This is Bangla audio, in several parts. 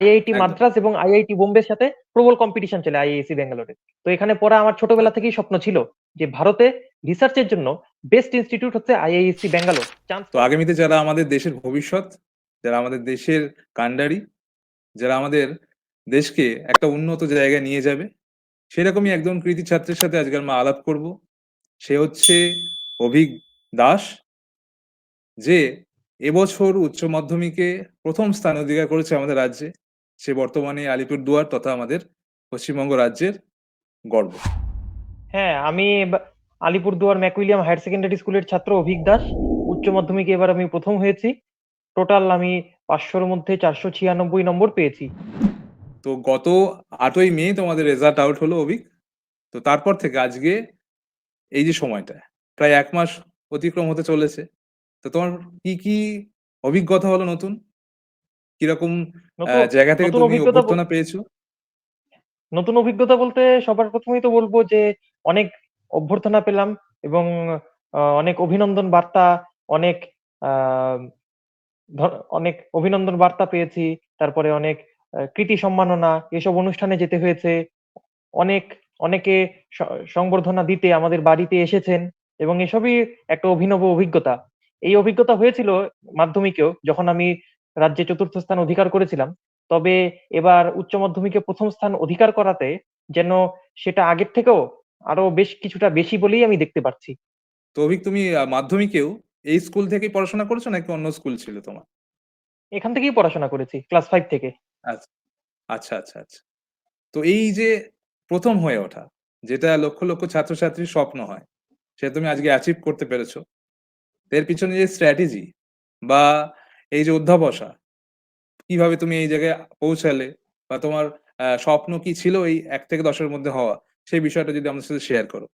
আইআইটি একদম। মাদ্রাজ এবং আইআইটি বোম্বের সাথে প্রবল কম্পিটিশন চলে আইআইএসি ব্যাঙ্গালোরে। তো এখানে পড়া আমার ছোটবেলা থেকেই স্বপ্ন ছিল যে ভারতে রিসার্চের জন্য বেস্ট ইনস্টিটিউট হচ্ছে আইআইএসি ব্যাঙ্গালোর। চান্স তো পাওয়ার আগামীতে যারা আমাদের দেশের ভবিষ্যৎ, যারা আমাদের দেশের কাণ্ডারি, যারা আমাদের দেশকে একটা উন্নত জায়গায় নিয়ে যাবে, সেরকমই একজন কৃতী ছাত্রের সাথে আজকে আমরা আলাপ করব। সে হচ্ছে অভিক দাস, যে এবছর উচ্চ মাধ্যমিকে প্রথম স্থান অধিকার করেছে আমাদের রাজ্যে। সে বর্তমানে আলিপুরদুয়ার তথা আমাদের পশ্চিমবঙ্গ রাজ্যের গর্ব। হ্যাঁ, আমি আলিপুরদুয়ার ম্যাকুইলিয়াম হায়ার সেকেন্ডারি স্কুলের ছাত্র অভিক দাস। উচ্চ মাধ্যমিকে এবার আমি প্রথম হয়েছি। টোটাল আমি 500-র মধ্যে 496 নম্বর পেয়েছি। তো গত 8ই মে তোমাদের রেজাল্ট আউট হলো অভিক। তো তারপর থেকে আজকে এই যে সময়টা, প্রায় 1 মাস অতিক্রম হতে চলেছে। তো তোমার কি, কি অভিজ্ঞতা হলো নতুন? কিরকম নতুন জায়গা থেকে নতুন তুমি অভিজ্ঞতা অভ্যর্থনা পেয়েছো? নতুন অভিজ্ঞতা বলতে সবার প্রথমেই তো বলবো যে অনেক অভ্যর্থনা পেলাম এবং অনেক অভিনন্দন বার্তা, অনেক আহ, অনেক অভিনন্দন বার্তা পেয়েছি। তারপরে অনেক কৃতি সম্মাননা এসব অনুষ্ঠানে যেতে হয়েছে। অনেক অনেকে সংবর্ধনা দিতে আমাদের বাড়িতে এসেছেন এবং এসবই একটা অভিনব অভিজ্ঞতা। এই অভিজ্ঞতা হয়েছিল মাধ্যমিকেও, যখন আমি রাজ্যে চতুর্থ স্থান অধিকার করেছিলাম। তবে এবার উচ্চ মাধ্যমিকে প্রথম স্থান অধিকার করাতে যেন সেটা আগের থেকেও আরো বেশ কিছুটা বেশি বলেই আমি দেখতে পাচ্ছি। তো অভিক, তুমি মাধ্যমিকেও এই স্কুল থেকেই পড়াশোনা করেছো নাকি অন্য স্কুল ছিল তোমার? এখান থেকেই পড়াশোনা করেছি, ক্লাস 5 থেকে। আচ্ছা, আচ্ছা, আচ্ছা, আচ্ছা। তো এই যে ১ম হয়ে ওঠা, যেটা লক্ষ, লক্ষ ছাত্রছাত্রীর স্বপ্ন হয়, সেটা তুমি আজকে অ্যাচিভ করতে পেরেছো। এর পিছনে যে স্ট্র্যাটেজি বা এই যে অধ্যাবসা, কিভাবে তুমি এই জায়গায় পৌঁছালে বা তোমার স্বপ্ন কি ছিল এই ১ থেকে ১০ এর মধ্যে হওয়া? সেই বিষয়টা যদি আমাদের সাথে শেয়ার করো।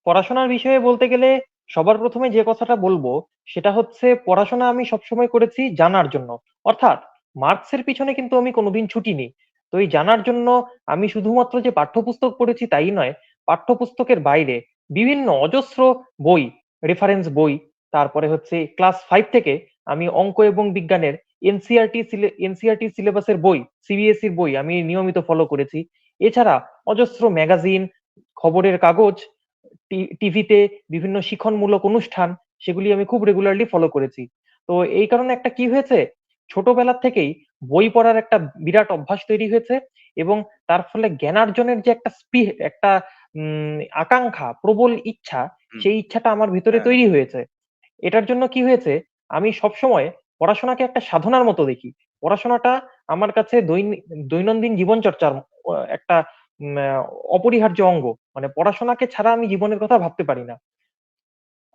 পড়াশোনার বিষয়ে বলতে গেলে সবার প্রথমে যে কথাটা বলবো সেটা হচ্ছে, পড়াশোনা আমি সবসময় করেছি জানার জন্য। অর্থাৎ মার্কসের পিছনে কিন্তু আমি কোনোদিন ছুটিনি। তো এই জানার জন্য আমি শুধুমাত্র যে পাঠ্যপুস্তক পড়েছি তাই নয়, পাঠ্যপুস্তকের বাইরে বিভিন্ন অজস্র বই, রেফারেন্স বই, তারপরে হচ্ছে ক্লাস 5 থেকে আমি অঙ্ক এবং বিজ্ঞানের এনসিআরটি সিলেবাসের বই, সিবিএসইর বই আমি নিয়মিত ফলো করেছি। এছাড়া অজস্র ম্যাগাজিন, খবরের কাগজ, টিভিতে বিভিন্ন শিক্ষণমূলক অনুষ্ঠান, সেগুলি আমি খুব রেগুলারলি ফলো করেছি। তো এই কারণে একটা কি হয়েছে, ছোটবেলা থেকেই বই পড়ার একটা বিরাট অভ্যাস তৈরি হয়েছে এবং তার ফলে জ্ঞানার্জনের যে একটা আকাঙ্ক্ষা, প্রবল ইচ্ছা, হুম, সেই ইচ্ছাটা আমার ভিতরে হ্যাঁ, তৈরি হয়েছে। এটার জন্য কি হয়েছে, আমি সবসময় পড়াশোনাকে একটা সাধনার মতো দেখি। পড়াশোনাটা আমার কাছে দৈনন্দিন জীবনচর্চার একটা উম, আহ, অপরিহার্য অঙ্গ। মানে পড়াশোনাকে ছাড়া আমি জীবনের কথা ভাবতে পারি না।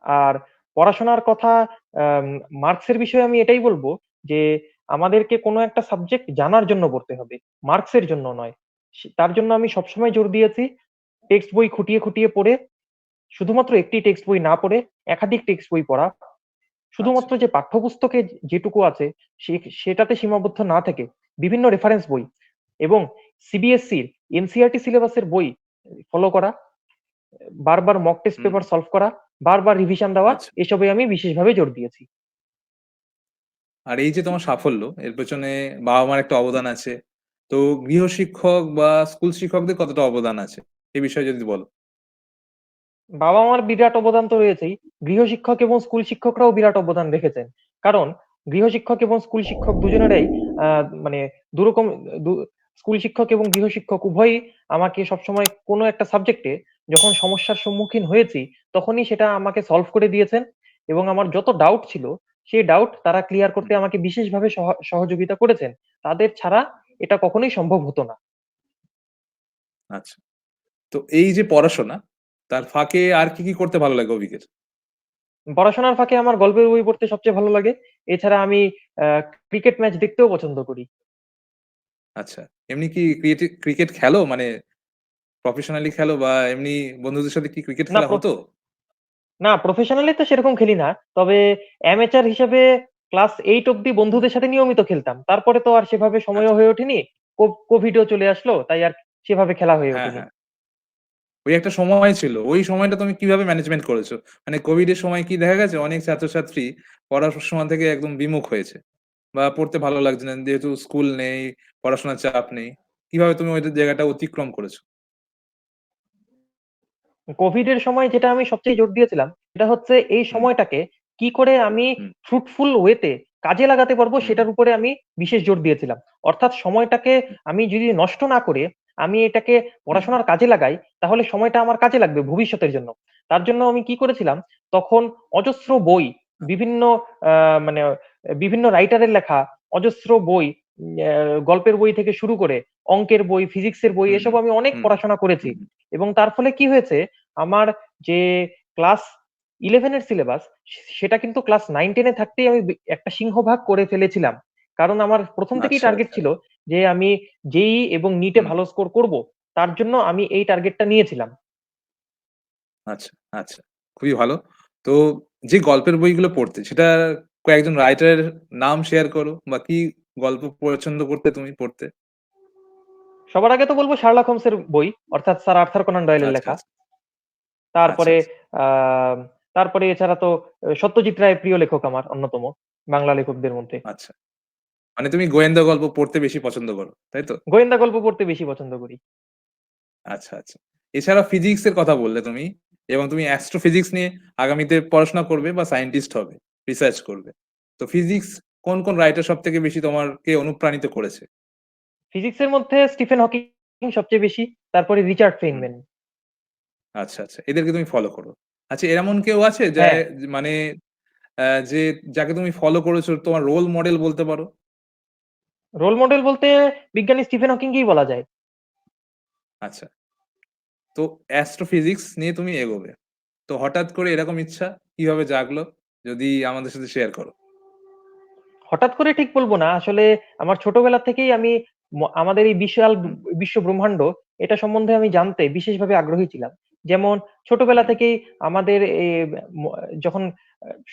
আর পড়াশোনার কথা, মার্কসের বিষয়ে আমি এটাই বলবো যে আমাদেরকে কোনো একটা সাবজেক্ট জানার জন্য পড়তে হবে, মার্কসের জন্য নয়। তার জন্য আমি সবসময় জোর দিয়েছি টেক্সট বই খুঁটিয়ে খুঁটিয়ে পড়ে, শুধুমাত্র একটি টেক্সট বই না পড়ে একাধিক টেক্সট বই পড়া, আচ্ছা। শুধুমাত্র যে পাঠ্যপুস্তকে যেটুকু আছে সেটাতে সীমাবদ্ধ না থেকে বিভিন্ন রেফারেন্স বই এবং সিবিএসসির এনসিআরটি সিলেবাসের বই ফলো করা, বারবার মক টেস্ট হুম, পেপার সলভ করা, বারবার রিভিশন দেওয়া, আচ্ছা। এসবে আমি বিশেষভাবে জোর দিয়েছি। আর এই যে তোমার সাফল্য, এর পেছনে বাবা-মার একটা অবদান আছে। তো গৃহশিক্ষক বা স্কুল শিক্ষকদের কতটা অবদান আছে? এ বিষয়ে যদি বলো। বাবা মার বিরাট অবদান তো রয়েছেই, গৃহশিক্ষক এবং স্কুল শিক্ষকরাও বিরাট অবদান রেখেছেন। কারণ গৃহশিক্ষক এবং স্কুল শিক্ষক দুজনেরাই মানে দুরকম, স্কুল শিক্ষক এবং গৃহশিক্ষক উভয়ই আমাকে সবসময় কোনো একটা সাবজেক্টে যখন সমস্যার সম্মুখীন হয়েছি তখনই সেটা আমাকে সলভ করে দিয়েছেন এবং আমার যত ডাউট ছিল সেই ডাউট তারা ক্লিয়ার হুম, করতে আমাকে বিশেষভাবে সহযোগিতা করেছেন। তাদের ছাড়া এটা কখনোই সম্ভব হতো না। আচ্ছা। তো এই যে পড়াশোনা, তার ফাঁকে আর কি, কি করতে ভালো লাগে অভিকের? পড়াশোনার ফাঁকে আমার গল্পের বই পড়তে সবচেয়ে ভালো লাগে। এছাড়া আমি ক্রিকেট ম্যাচ দেখতেও পছন্দ করি। আচ্ছা। এমনি কি ক্রিকেট খেলো? মানে প্রফেশনালি খেলো বা এমনি বন্ধুদের সাথে কি ক্রিকেট না খেলা হতো? না, প্রফেশনালি তো সেরকম খেলি না। তবে অ্যামেচার হিসেবে ক্লাস 8 অব্দি বন্ধুদের সাথে নিয়মিত খেলতাম। তারপরে তো আর সেভাবে আচ্ছা। সময়ও হয়ে ওঠেনি। কোভিডও চলে আসলো, তাই আর সেভাবে খেলা হয়ে হ্যাঁ, ওঠেনি। হ্যাঁ। ওই একটা সময় ছিল। ওই সময়টা তুমি কিভাবে ম্যানেজমেন্ট করেছো? মানে কোভিড এর সময় কি দেখা গেছে অনেক ছাত্রছাত্রী পড়াশোনা থেকে একদম বিমুখ হয়েছে। বা পড়তে ভালো লাগছে না যেহেতু স্কুল নেই, পড়াশোনার চাপ নেই। কিভাবে তুমি ওই জায়গাটা অতিক্রম করেছো? কোভিড এর সময় যেটা আমি সবচেয়ে জোর দিয়েছিলাম সেটা হচ্ছে এই হুম, সময়টাকে কি করে আমি হুম, ফ্রুটফুল ওয়েতে কাজে লাগাতে পারবো হুম, সেটার উপরে আমি বিশেষ জোর দিয়েছিলাম। অর্থাৎ সময়টাকে হুম, আমি যদি নষ্ট না করে আমি এটাকে হুম, পড়াশোনার কাজে লাগাই, তাহলে সময়টা আমার কাজে লাগবে ভবিষ্যতের জন্য। তার জন্য আমি কি করেছিলাম, তখন অজস্র বই, বিভিন্ন মানে বিভিন্ন রাইটারের লেখা অজস্র বই, গল্পের বই থেকে শুরু করে অঙ্কের বই, ফিজিক্সের বই, হুম, এসব আমি অনেক হুম, পড়াশোনা করেছি। হুম, এবং তার ফলে কি হয়েছে, আমার যে ক্লাস 11 এর সিলেবাস, সেটা কিন্তু ক্লাস 9-10 এ থাকতেই আমি একটা সিংহভাগ করে ফেলেছিলাম। কারণ আমার প্রথম থেকেই আচ্ছা, টার্গেট আচ্ছা, ছিল যে আমি জেইই এবং নিটে হুম, ভালো স্কোর করব। তার জন্য আমি এই টার্গেটটা নিয়েছিলাম। আচ্ছা, আচ্ছা। খুবই ভালো। তো যে গল্পের বইগুলো পড়তে সেটার কয়েকজন রাইটারের নাম শেয়ার করো বা কি গল্প পছন্দ করতে তুমি পড়তে? সবার আগে তো বলব শার্লক হোমসের বই, অর্থাৎ স্যার আর্থার কোনান ডয়েলের আচ্ছা, লেখা। আচ্ছা, আচ্ছা, তারপরে আচ্ছা, আ তারপরে এছাড়া তো সত্যজিৎ রায় প্রিয় লেখক আমার অন্যতম, বাংলা লেখকদের মধ্যে। আচ্ছা। মানে তুমি গোয়েন্দা গল্প পড়তে বেশি পছন্দ করো, তাই তো? গোয়েন্দা গল্প পড়তে বেশি পছন্দ করি। আচ্ছা, আচ্ছা। এছাড়া ফিজিক্স এর কথা বললে তুমি এবং তুমি অ্যাস্ট্রোফিজিক্স নিয়ে আগামীতে পড়াশোনা করবে বা সায়েন্টিস্ট হবে, রিসার্চ করবে। তো ফিজিক্স কোন রাইটার সবথেকে বেশি তোমাকে অনুপ্রাণিত করেছে? ফিজিক্সের মধ্যে স্টিফেন হকিং সবচেয়ে বেশি, তারপরে রিচার্ড হুম, ফেইনম্যান। আচ্ছা, আচ্ছা। এদেরকে তুমি ফলো করো। আচ্ছা এমন কেউ আছে হ্যাঁ, মানে যে যাকে তুমি ফলো করেছো তোমার রোল মডেল বলতে পারো? রোল মডেল বলতে বিজ্ঞানী স্টিফেন হকিংকেই বলা যায়। আচ্ছা। তো অ্যাস্ট্রোফিজিক্স নিয়ে তুমি এগোবে। তো হঠাৎ করে এরকম ইচ্ছা কিভাবে জাগলো? যদি আমাদের সাথে শেয়ার করো। হঠাৎ করে ঠিক বলব না। আসলে আমার ছোটবেলা থেকেই আমি আমাদের এই বিশাল হুম, বিশ্ব ব্রহ্মাণ্ড, এটা সম্বন্ধে আমি জানতে বিশেষভাবে আগ্রহী ছিলাম। যেমন ছোটবেলা হুম, থেকেই আমাদের ম যখন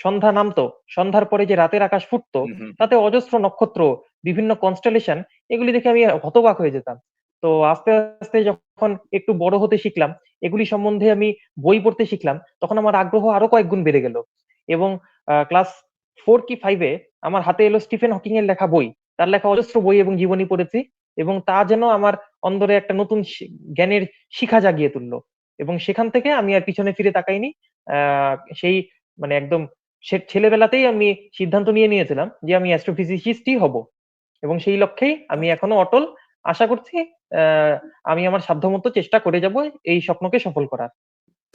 সন্ধ্যা নামতো, সন্ধ্যার পরে যে রাতের আকাশ ফুটতো, হুম, হুম, হুম। তাতে অজস্র নক্ষত্র, বিভিন্ন কনস্টেলেশন, এগুলি দেখে আমি হতবাক হয়ে যেতাম। তো আস্তে, আস্তে যখন একটু বড় হতে শিখলাম, এগুলি সম্বন্ধে আমি বই পড়তে শিখলাম, তখন আমার আগ্রহ আরো কয়েক গুণ বেড়ে গেল। এবং ক্লাস 4 কি 5 এ আমার হাতে এলো স্টিফেন হকিং এর লেখা বই। তার লেখা অজস্র বই এবং জীবনী পড়েছি, এবং তা যেন আমার অন্দরে একটা নতুন জ্ঞানের শিখা জাগিয়ে তুলল। এবং সেখান থেকে আমি আর পিছনে ফিরে তাকাইনি। আ সেই মানে একদম ছেলেবেলাতেই আমি সিদ্ধান্ত নিয়ে নিয়েছিলাম যে আমি অ্যাস্ট্রোফিজিসিস্টই হব। এবং সেই লক্ষ্যেই আমি আচ্ছা। এখনো অটল। আশা করছি আ আমি আমার সাধ্যমত চেষ্টা করে যাব এই স্বপ্নকে সফল করার।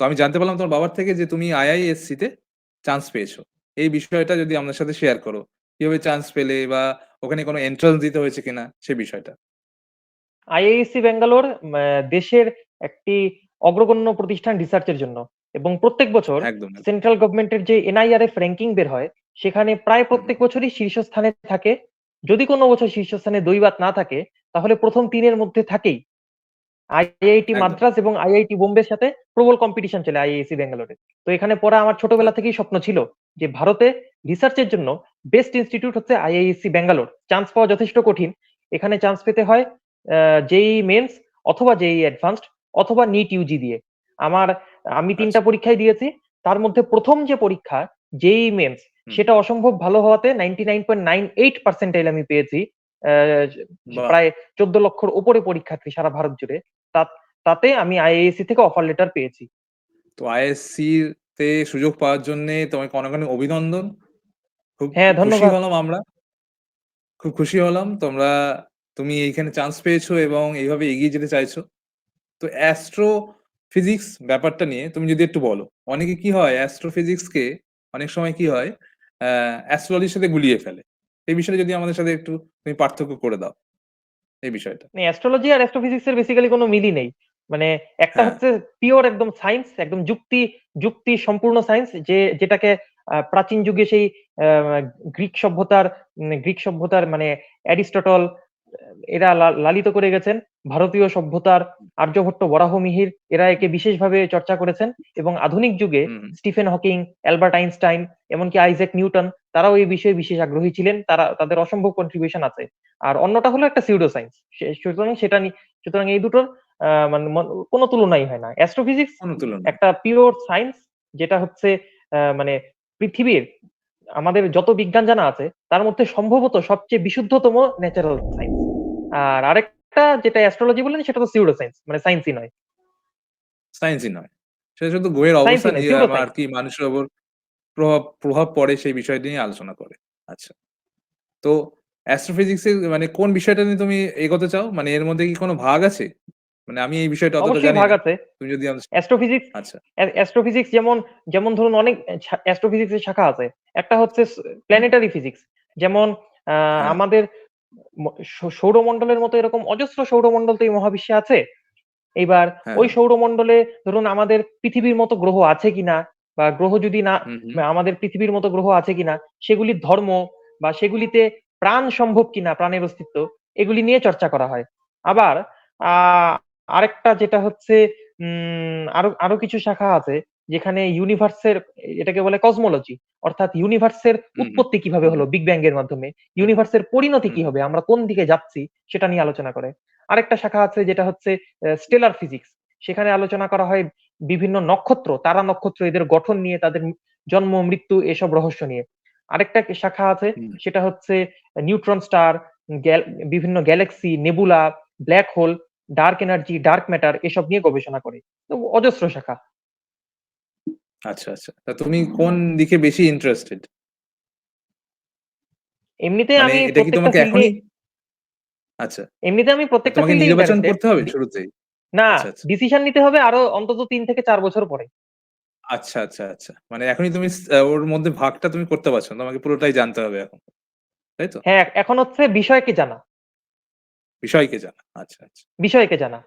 তো আমি জানতে পারলাম তোমার বাবার থেকে যে তুমি আইআইএসসি তে চান্স পেয়েছো। এই বিষয়টা যদি আমাদের সাথে শেয়ার করো। কিভাবে চান্স পেলে বা ওখানে কোনো এন্ট্রান্স দিতে হয়েছে কিনা সে বিষয়টা? আইআইএসসি ব্যাঙ্গালোর দেশের একটি অগ্রগণ্য প্রতিষ্ঠান রিসার্চের জন্য, এবং প্রত্যেক বছর একদম, একদম। সেন্ট্রাল গভর্নমেন্টের যে এনআইআরএফ র্যাঙ্কিং বের হয়, সেখানে প্রায় হুম, প্রত্যেক হুম। বছরই শীর্ষস্থানে থাকে। যদি কোনো বছর শীর্ষস্থানে ২ বাদ না থাকে, তাহলে ১ম ৩ এর মধ্যে থাকেই। আইআইটি একদম। মাদ্রাজ এবং আইআইটি বোম্বের সাথে প্রবল কম্পিটিশন চলে আইআইএসসি ব্যাঙ্গালোরে। তো এখানে পড়া আমার ছোটবেলা আচ্ছা। থেকেই স্বপ্ন ছিল যে ভারতে রিসার্চের জন্য বেস্ট ইনস্টিটিউট হচ্ছে আইআইএসসি ব্যাঙ্গালোর। চান্স পাওয়া যথেষ্ট কঠিন। এখানে চান্স পেতে হয় জেইই মেইনস অথবা জেইই অ্যাডভান্সড অথবা নিট ইউজি দিয়ে। আমার আমি ৩ টা আচ্ছা। পরীক্ষাই দিয়েছি। তার মধ্যে ১ম যে পরীক্ষা জেইই মেইনস, হুম। সেটা অসম্ভব ভালো হওয়াতে 99.98 পার্সেন্টাইল আমি পেয়েছি। বাহ! প্রায় ১৪ লক্ষর উপরে পরীক্ষার্থী সারা ভারত জুড়ে। তা তাতে আমি আইআইএসসি থেকে অফার লেটার পেয়েছি। তো আইএসসি তে সুযোগ পাওয়ার জন্যে তোমাকে অনেক, অনেক অভিনন্দন। খুব হ্যাঁ, খুশি ধন্যবাদ। হলাম আমরা। খুব খুশি হলাম তুমি এইখানে চান্স পেয়েছো এবং এইভাবে এগিয়ে যেতে চাইছো। তো অ্যাস্ট্রো ফিজিক্স ব্যাপারটা নিয়ে তুমি যদি একটু বলো। অনেকে কি হয় অ্যাস্ট্রো ফিজিক্সকে অনেক সময় কি হয় অ্যাস্ট্রোলজির সাথে গুলিয়ে ফেলে। এই বিষয়টা যদি আমাদের সাথে একটু তুমি পার্থক্য করে দাও এই বিষয়টা। মানে অ্যাস্ট্রোলজি আর অ্যাস্ট্রোফিজিক্স এর বেসিক্যালি কোনো মিলই নেই। মানে একটা হ্যাঁ, হচ্ছে পিওর একদম সায়েন্স, একদম যুক্তি সম্পূর্ণ সায়েন্স, যেটাকে প্রাচীন যুগে সেই আ গ্রিক সভ্যতার মানে অ্যারিস্টটল, এরা লালিত করে গেছেন। ভারতীয় সভ্যতার আর্যভট্ট, বরাহমিহির, এরা একে বিশেষভাবে চর্চা করেছেন, এবং আধুনিক যুগে হুম, হুম। স্টিফেন হকিং, অ্যালবার্ট আইনস্টাইন, এমনকি আইজ্যাক নিউটন, তারাও এই বিষয়ে বিশেষ আগ্রহী ছিলেন। তাদের অসম্ভব কন্ট্রিবিউশন আছে। আর অন্যটা হলো একটা সিউডো সায়েন্স। সুতরাং এই দুটোর মানে কোনো তুলনাই হয় না। অ্যাস্ট্রোফিজিক্স কোন তুলনা নেই। একটা পিওর সায়েন্স, যেটা হচ্ছে মানে পৃথিবীর আমাদের যত বিজ্ঞান জানা আছে তার মধ্যে সম্ভবত সবচেয়ে বিশুদ্ধতম ন্যাচারাল সায়েন্স। আর আরেকটা যেটা অ্যাস্ট্রোলজি বলেন সেটা তো সিউডো সায়েন্স, মানে সায়েন্সই নয়। সায়েন্সই নয়। সেটা শুধু গ্রহের সায়েন্সই অবস্থান নয়, সিউডো আর সায়েন্স। কি মানুষের উপর প্রভাব প্রভাব পড়ে সেই বিষয়টি নিয়ে আলোচনা করে। আচ্ছা। তো অ্যাস্ট্রোফিজিক্স এর মানে কোন বিষয়টা নিয়ে তুমি এগোতে চাও? মানে এর মধ্যে কি কোন ভাগ আছে? মানে আমি এই বিষয়টা অতটা অবশ্যই জানি ভাগ না। আছে। তুমি যদি অ্যাস্ট্রোফিজিক্স আচ্ছা। অ্যাস্ট্রোফিজিক্স যেমন যেমন ধরুন অনেক অ্যাস্ট্রোফিজিক্স এর শাখা আছে। একটা হচ্ছে হুম, প্ল্যানেটারি ফিজিক্স। যেমন হ্যাঁ, আমাদের সৌরমণ্ডলের মতো এরকম অজস্র সৌরমণ্ডল তো এই মহাবিশ্বে আছে। এইবার হ্যাঁ, ওই হ্যাঁ। সৌরমণ্ডলে ধরুন আমাদের পৃথিবীর মতো গ্রহ আছে কিনা, বা গ্রহ যদি না, হুম, হুম, আমাদের পৃথিবীর মতো গ্রহ আছে কিনা, সেগুলির ধর্ম বা সেগুলিতে প্রাণ সম্ভব কিনা, প্রাণের অস্তিত্ব, এগুলি নিয়ে চর্চা করা হয়। আবার আহ আরেকটা যেটা হচ্ছে আরো আরো কিছু শাখা আছে যেখানে ইউনিভার্সের, এটাকে বলে কসমোলজি, অর্থাৎ ইউনিভার্সের হুম, হুম, উৎপত্তি কিভাবে হুম, হলো বিগ ব্যাং এর মাধ্যমে, হুম, ইউনিভার্সের পরিণতি হুম, কি হুম, হবে, আমরা কোন দিকে যাচ্ছি সেটা নিয়ে আলোচনা করে। আরেকটা শাখা আছে যেটা হচ্ছে স্টেলার ফিজিক্স। সেখানে আলোচনা করা হয় বিভিন্ন নক্ষত্র, তারা নক্ষত্র, এদের গঠন নিয়ে, তাদের জন্ম মৃত্যু এসব রহস্য নিয়ে। আরেকটা শাখা আছে হুম। সেটা হচ্ছে নিউট্রন স্টার, বিভিন্ন Galaxy, nebula, black hole, dark energy, dark matter এসব নিয়ে গবেষণা করে। তো অজস্র শাখা। আচ্ছা, আচ্ছা। তা তুমি কোন দিকে বেশি ইন্টারেস্টেড? এমনিতে মানে আমি এটা কি প্রত্যেকটা তোমাকে ফিল্ড নিয়ে এখনই আচ্ছা। এমনিতে আমি প্রত্যেকটা তোমাকে ফিল্ডে নির্বাচন ইন্টারেস্টেড। করতে হবে শুরুতেই? না, আচ্ছা, আচ্ছা। ডিসিশন নিতে হবে আরো অন্তত 3 থেকে 4 বছর পরে। আচ্ছা, আচ্ছা, আচ্ছা। মানে এখনই তুমি ওর মধ্যে ভাগটা তুমি করতে পারছো না। তোমাকে পুরোটাই জানতে হবে এখন। তাই তো? হ্যাঁ, এখন হচ্ছে বিষয়কে জানা, বিষয়কে জানা। আচ্ছা, আচ্ছা। বিষয়কে জানা।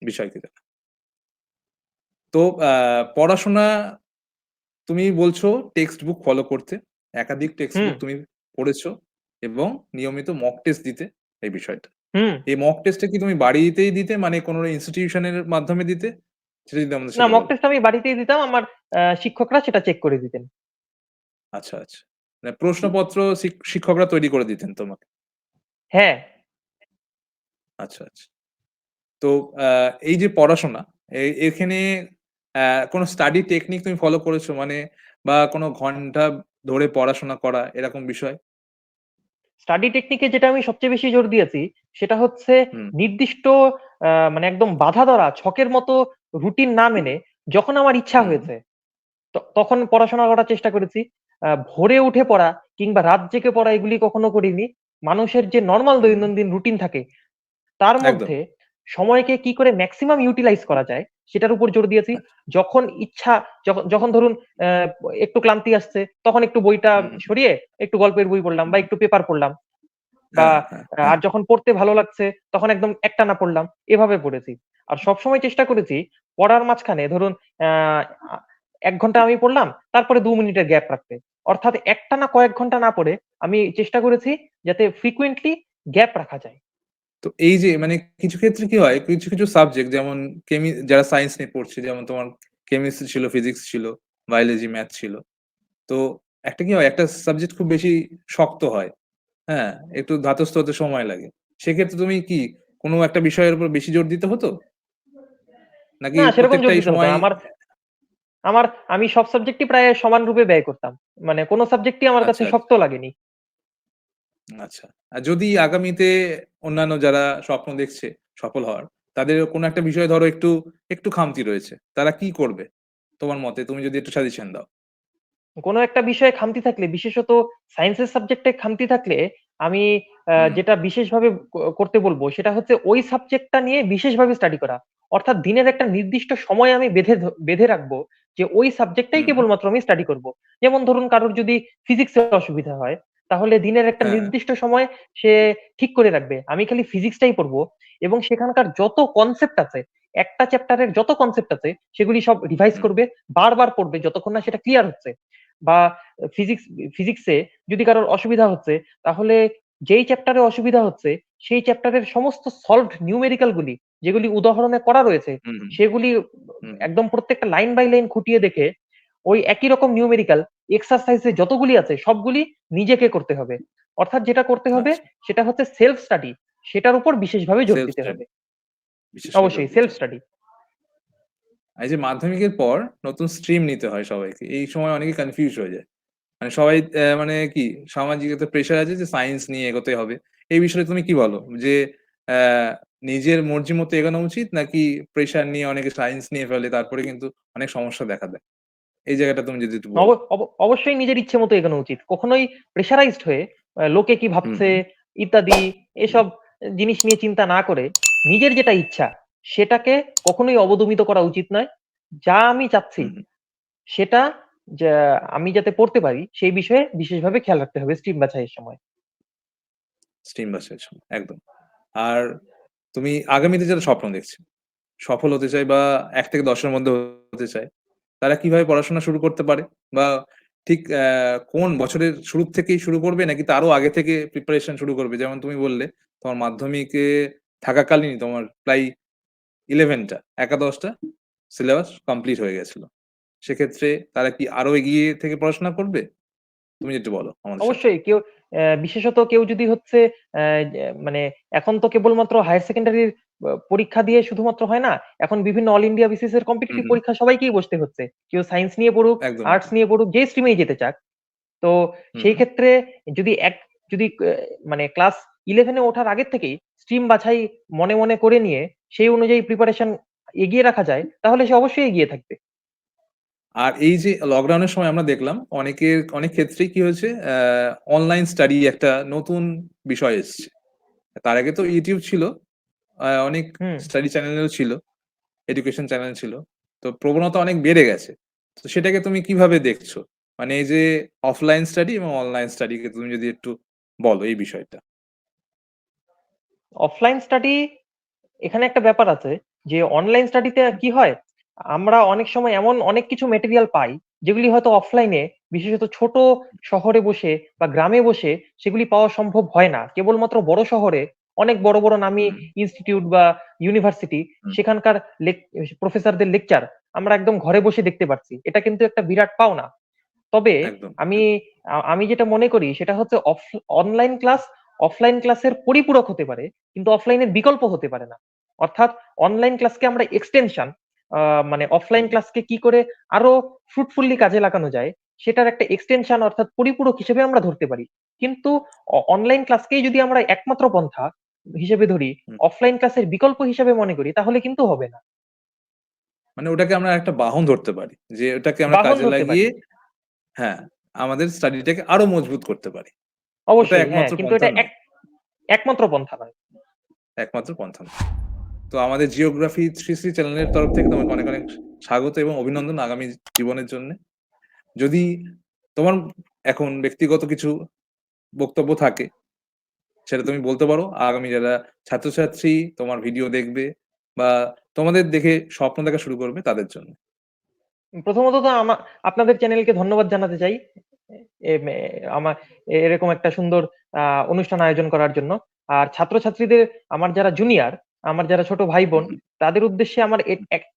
বিষয়কে জানা। তো পড়াশোনা তুমি বলছো টেক্সট বুক ফলো করতে। একাধিক টেক্সট হুম, বুক তুমি পড়েছো এবং নিয়মিত মক টেস্ট দিতে এই বিষয়টা। হুম। এই মক টেস্টটা কি তুমি বাড়িতেই দিতে মানে কোনো ইনস্টিটিউশন এর মাধ্যমে দিতে? সেটা যদি আমাদের না, সাথে মক বলো। টেস্ট আমি বাড়িতেই দিতাম। আমার শিক্ষকরা সেটা চেক করে দিতেন। আচ্ছা, আচ্ছা। মানে প্রশ্নপত্র শিক্ষকরা তৈরি করে দিতেন তোমাকে। হ্যাঁ। আচ্ছা, আচ্ছা। তো আ এই যে পড়াশোনা এখানে কোনো স্টাডি টেকনিক তুমি ফলো করেছো? মানে বা কোনো ঘন্টা ধরে পড়াশোনা করা এরকম বিষয়? স্টাডি টেকনিকে যেটা আমি সবচেয়ে বেশি জোর দিয়েছি সেটা হচ্ছে হুম, নির্দিষ্ট মানে একদম বাঁধা ধরা ছকের মতো রুটিন না মেনে যখন আমার ইচ্ছা হুম, হয়েছে তখন পড়াশোনা করার চেষ্টা করেছি। ভোরে উঠে পড়া কিংবা রাত জেগে পড়া এগুলি কখনো করিনি। মানুষের যে নরমাল হুম, হুম। দৈনন্দিন রুটিন থাকে তার একদম। মধ্যে সময়কে কি করে মেক্সিমাম ইউটিলাইজ করা যায় সেটার উপর জোর দিয়েছি। আচ্ছা। যখন ইচ্ছা, যখন যখন ধরুন একটু ক্লান্তি আসছে তখন একটু বইটা হুম, হুম। সরিয়ে একটু গল্পের বই পড়লাম বা একটু পেপার পড়লাম, বা হ্যাঁ, হ্যাঁ, হ্যাঁ। আর যখন পড়তে ভালো লাগছে তখন একদম একটানা পড়লাম। এভাবে পড়েছি। আর সবসময় চেষ্টা করেছি পড়ার মাঝখানে ধরুন আ ১ ঘন্টা আমি পড়লাম, তারপরে ২ মিনিটের গ্যাপ রাখতে। অর্থাৎ একটানা কয়েক ঘন্টা না পড়ে আমি চেষ্টা করেছি যাতে ফ্রিকুয়েন্টলি গ্যাপ রাখা যায়। তো এই যে মানে কিছু ক্ষেত্রে কি হয়, কিছু, কিছু সাবজেক্ট যেমন যারা সায়েন্স নিয়ে পড়ছে যেমন তোমার কেমিস্ট্রি ছিল, ফিজিক্স ছিল, বায়োলজি, ম্যাথ ছিল। তো একটা কি হয় একটা সাবজেক্ট খুব বেশি শক্ত হয়। হ্যাঁ? একটু ধাতস্থ হতে সময় লাগে। সেক্ষেত্রে তুমি কি কোনো একটা বিষয়ের উপর বেশি জোর দিতে হতো? নাকি না, সেরকম জোর প্রত্যেকটাই দিতে হতো সময় না। আমার আমার আমি সব সাবজেক্টই প্রায় সমান রূপে ব্যয় করতাম। মানে কোন সাবজেক্টই আমার কাছে আচ্ছা, আচ্ছা, শক্ত লাগেনি। আচ্ছা। আর যদি আগামীতে অন্যান্য যারা স্বপ্ন দেখছে সফল হওয়ার, তাদের কোনো একটা বিষয়ে ধরো একটু, একটু খামতি রয়েছে। তারা কি করবে? তোমার মতে তুমি যদি একটু সাজেশন দাও। কোনো একটা বিষয়ে খামতি থাকলে, বিশেষত সায়েন্সের সাবজেক্টে খামতি থাকলে আমি হুম, যেটা বিশেষভাবে করতে বলব সেটা হচ্ছে ওই সাবজেক্টটা নিয়ে বিশেষভাবে স্টাডি করা। অর্থাৎ দিনের একটা নির্দিষ্ট সময় আমি বেঁধে রাখবো যে ওই সাবজেক্টটাই হুম, হুম। কেবলমাত্র আমি স্টাডি করব। যেমন ধরুন কারোর যদি ফিজিক্সে অসুবিধা হয়, তাহলে দিনের একটা হ্যাঁ, হ্যাঁ। নির্দিষ্ট সময় সে ঠিক করে রাখবে। আমি খালি ফিজিক্সটাই পড়বো এবং সেখানকার যত কনসেপ্ট আছে, একটা চ্যাপ্টারের যত কনসেপ্ট আছে সেগুলি সব রিভাইজ হুম, করবে, বারবার পড়বে যতক্ষণ না সেটা ক্লিয়ার হচ্ছে। বা ফিজিক্সে যদি কারোর অসুবিধা হচ্ছে, তাহলে যেই চ্যাপ্টারে অসুবিধা হচ্ছে সেই চ্যাপ্টারের সমস্ত সলভড নিউমেরিক্যাল গুলি, যেগুলি উদাহরণে করা রয়েছে, হুম, হুম, সেগুলি হুম। একদম প্রত্যেকটা লাইন বাই লাইন খুঁটিয়ে দেখে ওই একই রকম নিউমেরিক্যাল এক্সারসাইজে যতগুলি আছে সবগুলি নিজেকে করতে হবে। অর্থাৎ যেটা করতে হবে আচ্ছা। সেটা হচ্ছে সেলফ স্টাডি। সেটার উপর বিশেষভাবে জোর সেলফ দিতে স্টাডি হবে। বিশেষভাবে জোর অবশ্যই দিতে সেলফ হবে। স্টাডি। এই যে মাধ্যমিকের পর নতুন স্ট্রিম নিতে হয় সবাইকে। এই সময় অনেকে কনফিউজ হয়ে যায়। মানে সবাই মানে কি সামাজিক একটা প্রেশার আছে যে সায়েন্স নিয়ে এগোতে হবে। এই বিষয়ে তুমি কি বলো? যে অ্যা নিজের মর্জি মতো এগোনো উচিত নাকি প্রেশার নিয়ে অনেকে সায়েন্স নিয়ে ফেলে তারপরে কিন্তু অনেক সমস্যা দেখা দেয়। এই জায়গাটা তুমি যদি একটু অব বলো। অব অবশ্যই নিজের ইচ্ছে মতো এগোনো উচিত। কখনোই প্রেশারাইজড হয়ে লোকে কি হুম, ভাবছে হুম, ইত্যাদি হুম, এসব জিনিস নিয়ে চিন্তা না করে নিজের যেটা ইচ্ছা সেটাকে কখনোই অবদমিত করা উচিত নয়। যা আমি চাচ্ছি হুম, হুম। সেটা যা আমি যাতে পড়তে পারি সেই বিষয়ে বিশেষভাবে খেয়াল রাখতে হবে স্ট্রিম বাছাইয়ের সময়। স্টিম বাসের সময় একদম। আর তুমি আগামীতে যারা স্বপ্ন দেখছে, সফল হতে চায় বা ১ থেকে ১০ এর মধ্যে হতে চায়, তারা কিভাবে পড়াশোনা শুরু করতে পারে? বা ঠিক কোন বছরের শুরুর থেকেই শুরু করবে নাকি তারও আগে থেকে প্রিপারেশন শুরু করবে? যেমন তুমি বললে তোমার মাধ্যমিকে থাকাকালীনই তোমার প্রায় 11 টা একাদশ টা সিলেবাস কমপ্লিট হয়ে গেছিল। সেক্ষেত্রে তারা কি আরো এগিয়ে থেকে পড়াশোনা করবে? তুমি একটু বলো আমাদের সাথে। অবশ্যই কেউ বিশেষত কেউ যদি হচ্ছে মানে এখন তো কেবলমাত্র হায়ার সেকেন্ডারির পরীক্ষা দিয়ে শুধুমাত্র হয় না। এখন বিভিন্ন অল ইন্ডিয়া বেসিস এর হুম, কম্পিটিটিভ হুম। পরীক্ষা সবাইকেই বসতে হচ্ছে। কেউ সায়েন্স নিয়ে পড়ুক, একদম, আর্টস একদম। নিয়ে পড়ুক, যে স্ট্রিমেই যেতে চাক। তো হুম, সেই হুম। ক্ষেত্রে যদি যদি মানে ক্লাস 11 এ ওঠার আগের থেকেই স্ট্রিম বাছাই মনে, মনে করে নিয়ে সেই অনুযায়ী প্রিপারেশন এগিয়ে রাখা যায়, তাহলে সে অবশ্যই এগিয়ে থাকবে। আর এই যে লকডাউনের সময় আমরা দেখলাম অনেক ক্ষেত্রেই কি হয়েছে অনলাইন স্টাডি একটা নতুন বিষয় এসছে। তার আগে তো YouTube ছিল। অনেক হুম। স্টাডি চ্যানেলও ছিল, এডুকেশন চ্যানেল ছিল। তো প্রবণতা অনেক বেড়ে গেছে। তো সেটাকে তুমি কিভাবে দেখছো? মানে এই যে অফলাইন স্টাডি এবং অনলাইন স্টাডিকে তুমি যদি একটু বলো এই বিষয়টা। অফলাইন স্টাডি এখানে একটা ব্যাপার আছে যে অনলাইন স্টাডিতে কি হয় আমরা অনেক সময় এমন অনেক কিছু মেটেরিয়াল পাই যেগুলি হয়তো অফলাইনে বিশেষত ছোট শহরে বসে বা গ্রামে বসে সেগুলি পাওয়া সম্ভব হয় না কেবলমাত্র বড় শহরে অনেক বড় বড় নামি হুম, ইনস্টিটিউট বা ইউনিভার্সিটি হুম। সেখানকার প্রফেসরদের লেকচার আমরা একদম ঘরে বসে দেখতে পাচ্ছি এটা কিন্তু একটা বিরাট পাওনা তবে একদম, আমি একদম। আমি যেটা মনে করি সেটা হচ্ছে অনলাইন ক্লাস অফলাইন ক্লাসের পরিপূরক হতে পারে কিন্তু অফলাইনের বিকল্প হতে পারে না। অর্থাৎ অনলাইন ক্লাসকে আমরা এক্সটেনশন মানে অফলাইন হুম, ক্লাসকে কি করে আরো ফ্রুটফুলি কাজে লাগানো যায় সেটার একটা এক্সটেনশন অর্থাৎ পরিপূরক হিসেবে আমরা ধরতে পারি। কিন্তু অনলাইন ক্লাসকেই যদি আমরা একমাত্র পন্থা হিসেবে ধরি, হুম। অফলাইন ক্লাসের বিকল্প হিসেবে মনে করি তাহলে কিন্তু হবে না। মানে ওটাকে আমরা একটা বাহন ধরতে পারি। যে ওটাকে আমরা বাহন কাজে ধরতে পারি। লাগিয়ে হ্যাঁ, আমাদের স্টাডিটাকে আরো মজবুত করতে পারি। ওটা অবশ্যই হ্যাঁ, একমাত্র কিন্তু পন্থা এটা নয়। একমাত্র পন্থা নয়। একমাত্র পন্থা নয়। তো আমাদের জিওগ্রাফি 360 চ্যানেলের তরফ থেকে তোমাকে অনেক, অনেক স্বাগত এবং অভিনন্দন আগামী জীবনের জন্যে। যদি তোমার এখন ব্যক্তিগত কিছু বক্তব্য থাকে, সেটা তুমি বলতে পারো। আগামী যারা ছাত্রছাত্রী তোমার ভিডিও দেখবে বা তোমাদের দেখে স্বপ্ন দেখা শুরু করবে তাদের জন্য। প্রথমত তো আপনাদের চ্যানেলকে ধন্যবাদ জানাতে চাই। এম এ আমার এরকম একটা সুন্দর অনুষ্ঠান আয়োজন করার জন্য। আর ছাত্রছাত্রীদের আমার যারা জুনিয়র, আমার যারা ছোট ভাই-বোন হুম, তাদের উদ্দেশ্যে আমার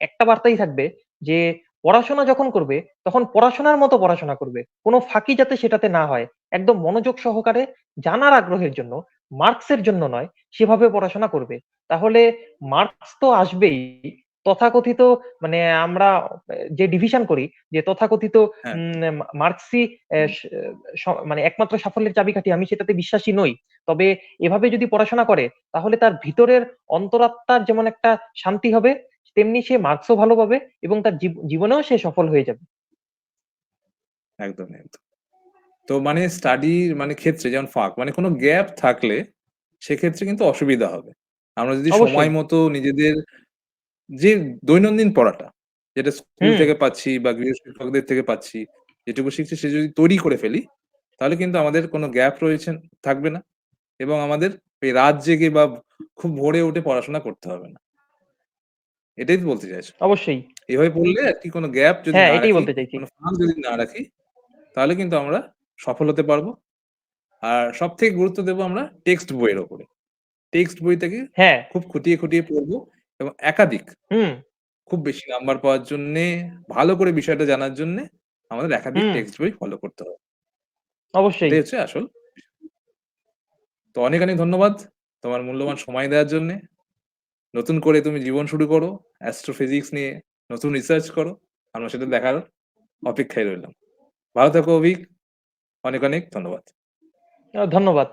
একটা বার্তাই থাকবে যে পড়াশোনা যখন করবে তখন পড়াশোনার মতো পড়াশোনা করবে। কোন ফাঁকি যাতে সেটাতে না হয়। একদম মনোযোগ সহকারে জানার আগ্রহের জন্য, মার্কসের জন্য নয়, সেভাবে পড়াশোনা করবে। তাহলে মার্কস তো আসবেই। তথাকথিত মানে আমরা যে ডিভিশন করি যে তথাকথিত হ্যাঁ, মার্কসই এ হুম, স স মানে একমাত্র সাফল্যের চাবিকাঠি আমি সেটাতে বিশ্বাসী নই। তবে এভাবে যদি পড়াশোনা করে তাহলে তার ভিতরের অন্তরাত্মার যেমন একটা শান্তি হবে, তেমনি সে মার্কসও ভালো পাবে এবং তার জীবনেও সে সফল হয়ে যাবে। একদম, একদম। তো মানে স্টাডির মানে ক্ষেত্রে যেমন ফাঁক মানে কোনো গ্যাপ থাকলে সেক্ষেত্রে কিন্তু অসুবিধা হবে। আমরা যদি সময় অবশ্যই। মতো নিজেদের যে দৈনন্দিন পড়াটা, যেটা স্কুল হুম, থেকে পাচ্ছি বা গৃহ শিক্ষকদের থেকে পাচ্ছি, যেটুকু শিখছি সে যদি তৈরি করে ফেলি, তাহলে কিন্তু আমাদের কোনো গ্যাপ রয়েছে থাকবে না এবং আমাদের এই রাত জেগে বা খুব ভোরে উঠে পড়াশোনা করতে হবে না। এটাই তো বলতে চাইছো? অবশ্যই। এভাবে পড়লে আরকি কোনো গ্যাপ যদি হ্যাঁ, না এটাই রাখি, বলতে চাইছি। কোনো ফাঁক যদি না রাখি, তাহলে কিন্তু আমরা সফল হতে পারবো। আর সবথেকে গুরুত্ব দেব আমরা টেক্সট বইয়ের উপরে। টেক্সট বই থেকে হ্যাঁ, খুব খুঁটিয়ে, খুঁটিয়ে পড়বো এবং একাধিক হুম, খুব বেশি নাম্বার পাওয়ার জন্যে, ভালো করে বিষয়টা জানার জন্যে আমাদের একাধিক হুম, টেক্সট বই ফলো করতে হবে। অবশ্যই। এটাই হচ্ছে আসল। তো অনেক, অনেক ধন্যবাদ তোমার মূল্যবান সময় দেওয়ার জন্যে। নতুন করে তুমি জীবন শুরু করো। অ্যাস্ট্রোফিজিক্স নিয়ে নতুন রিসার্চ করো। আমরা সেটা দেখার অপেক্ষায় রইলাম। ভালো থেকো অভিক। অনেক অনেক ধন্যবাদ। ধন্যবাদ।